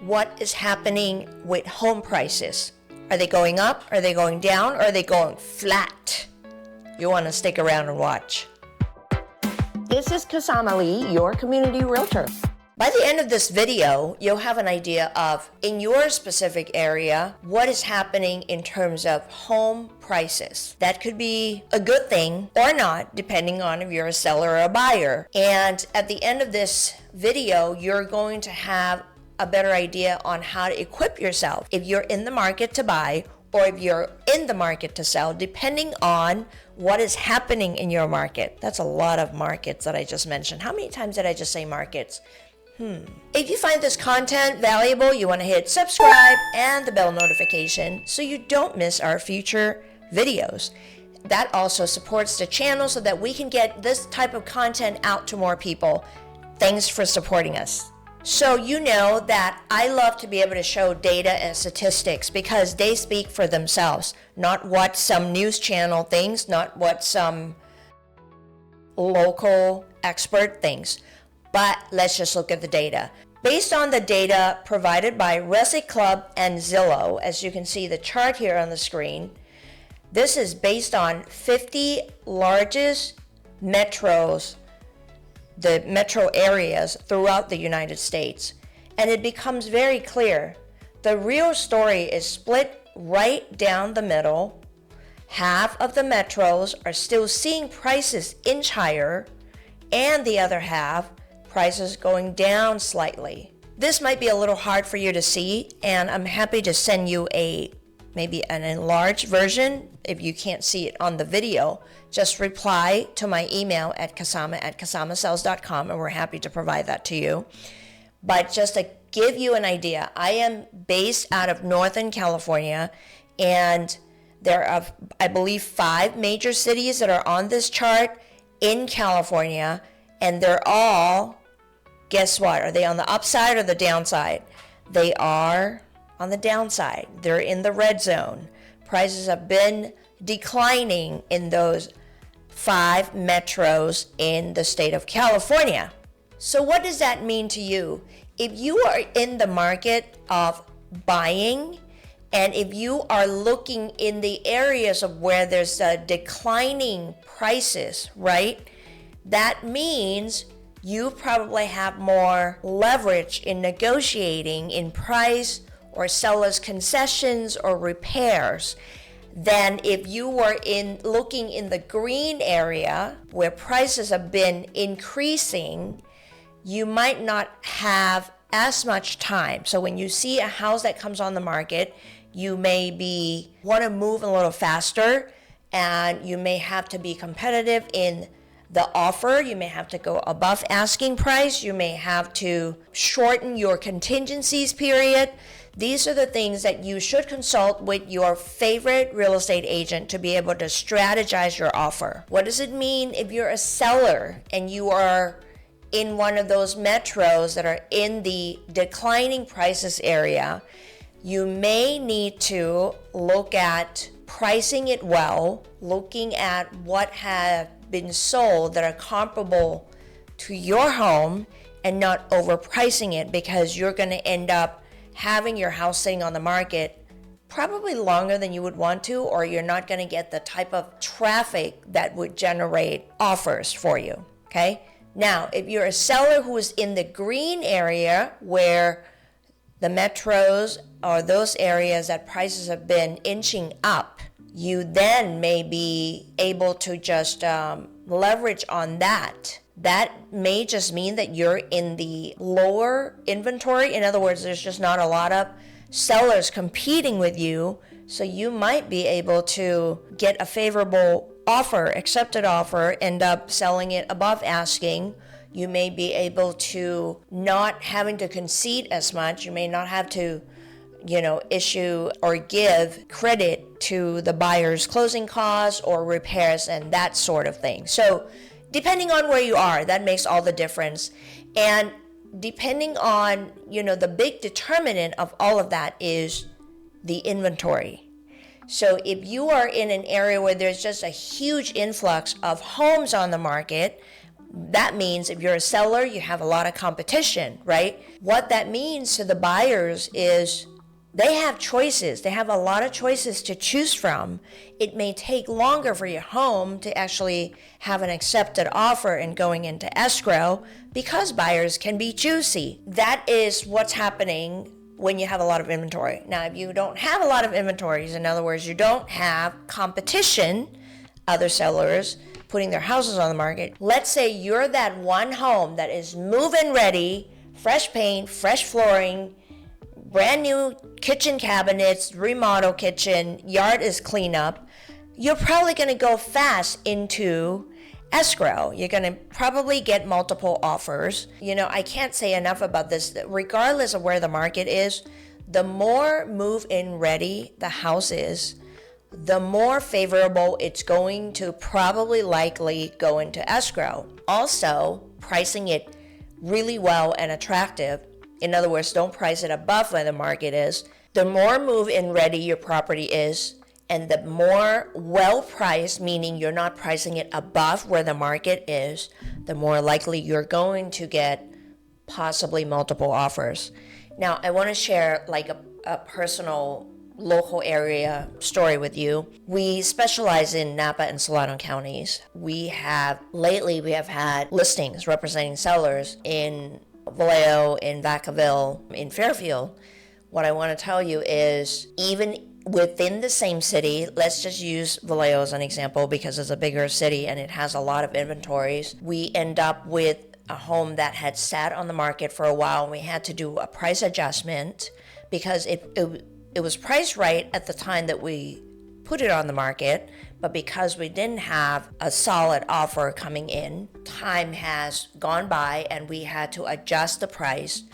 what is happening with home prices. Are they going up? Are they going down? Or are they going flat? You want to stick around and watch. This is Kasama Lee, your community realtor. By the end of this video, you'll have an idea of, in your specific area, what is happening in terms of home prices. That could be a good thing or not, depending on if you're a seller or a buyer. And at the end of this video, you're going to have a better idea on how to equip yourself if you're in the market to buy or if you're in the market to sell, depending on what is happening in your market. That's a lot of markets that I just mentioned. How many times did I just say markets? If you find this content valuable, you want to hit subscribe and the bell notification so you don't miss our future videos. That also supports the channel so that we can get this type of content out to more people. Thanks for supporting us. So you know that I love to be able to show data and statistics because they speak for themselves, not what some news channel thinks, not what some local expert thinks. But let's just look at the data. Based on the data provided by Resi Club and Zillow, as you can see the chart here on the screen, this is based on 50 largest metros, the metro areas throughout the United States. And it becomes very clear. The real story is split right down the middle. Half of the metros are still seeing prices inch higher, and the other half, prices going down slightly. This might be a little hard for you to see, and I'm happy to send you maybe an enlarged version if you can't see it on the video. Just reply to my email at kasama@kasamasales.com and we're happy to provide that to you. But just to give you an idea, I am based out of Northern California, and there are, I believe, 5 major cities that are on this chart in California, and they're all, guess what? Are they on the upside or the downside? They are on the downside. They're in the red zone. Prices have been declining in those 5 metros in the state of California. So what does that mean to you? If you are in the market of buying, and if you are looking in the areas of where there's declining prices, right? That means you probably have more leverage in negotiating in price or seller's concessions or repairs than if you were looking in the green area where prices have been increasing. You might not have as much time. So when you see a house that comes on the market, you may want to move a little faster, and you may have to be competitive in the offer. You may have to go above asking price. You may have to shorten your contingencies period. These are the things that you should consult with your favorite real estate agent to be able to strategize your offer. What does it mean if you're a seller and you are in one of those metros that are in the declining prices area? You may need to look at pricing it well, looking at what have been sold that are comparable to your home and not overpricing it, because you're going to end up having your house sitting on the market probably longer than you would want to, or you're not going to get the type of traffic that would generate offers for you. Okay? Now, if you're a seller who is in the green area where the metros or those areas that prices have been inching up, you then may be able to just leverage on that. That may just mean that you're in the lower inventory. In other words, there's just not a lot of sellers competing with you. So you might be able to get a favorable offer, accepted offer, end up selling it above asking. You may be able to not having to concede as much. You may not have to issue or give credit to the buyer's closing costs or repairs and that sort of thing. So depending on where you are, that makes all the difference. And depending on, the big determinant of all of that is the inventory. So if you are in an area where there's just a huge influx of homes on the market, That means if you're a seller, you have a lot of competition, right? What that means to the buyers is they have choices. They have a lot of choices to choose from. It may take longer for your home to actually have an accepted offer and going into escrow because buyers can be choosy. That is what's happening when you have a lot of inventory. Now, if you don't have a lot of inventories, in other words, you don't have competition, other sellers putting their houses on the market. Let's say you're that one home that is move-in ready, fresh paint, fresh flooring, brand new kitchen cabinets, remodel kitchen, yard is clean up. You're probably going to go fast into escrow. You're going to probably get multiple offers. I can't say enough about this. Regardless of where the market is, the more move-in ready the house is, the more favorable it's going to probably likely go into escrow. Also, pricing it really well and attractive. In other words, don't price it above where the market is. The more move-in ready your property is, and the more well-priced, meaning you're not pricing it above where the market is, the more likely you're going to get possibly multiple offers. Now, I want to share like a personal local area story with you. We specialize in Napa and Solano counties. Lately we have had listings representing sellers in Vallejo, in Vacaville, in Fairfield. What I want to tell you is even within the same city, let's just use Vallejo as an example because it's a bigger city and it has a lot of inventories. We end up with a home that had sat on the market for a while and we had to do a price adjustment because it was priced right at the time that we put it on the market, but because we didn't have a solid offer coming in, time has gone by and we had to adjust the price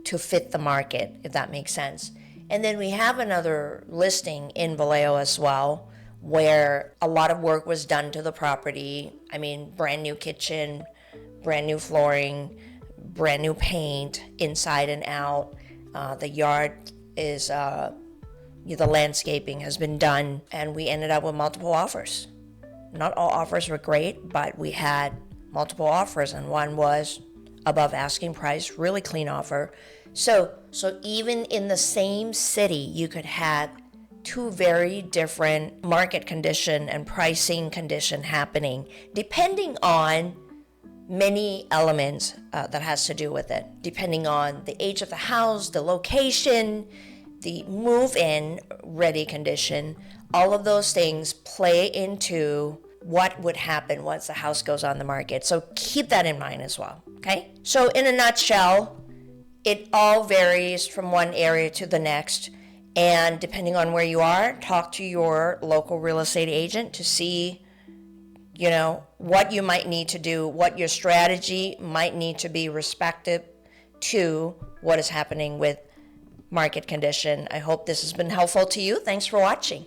to fit the market, if that makes sense. And then we have another listing in Vallejo as well, where a lot of work was done to the property. I mean, brand new kitchen, brand new flooring, brand new paint inside and out. The yard is, the landscaping has been done, and we ended up with multiple offers. Not all offers were great, but we had multiple offers, and one was above asking price, really clean offer. So even in the same city, you could have two very different market condition and pricing condition happening, depending on many elements that has to do with it, depending on the age of the house, the location, the move-in ready condition. All of those things play into what would happen once the house goes on the market. So keep that in mind as well, okay? So in a nutshell, it all varies from one area to the next. And depending on where you are, talk to your local real estate agent to see, what you might need to do, what your strategy might need to be respective to what is happening with market condition. I hope this has been helpful to you. Thanks for watching.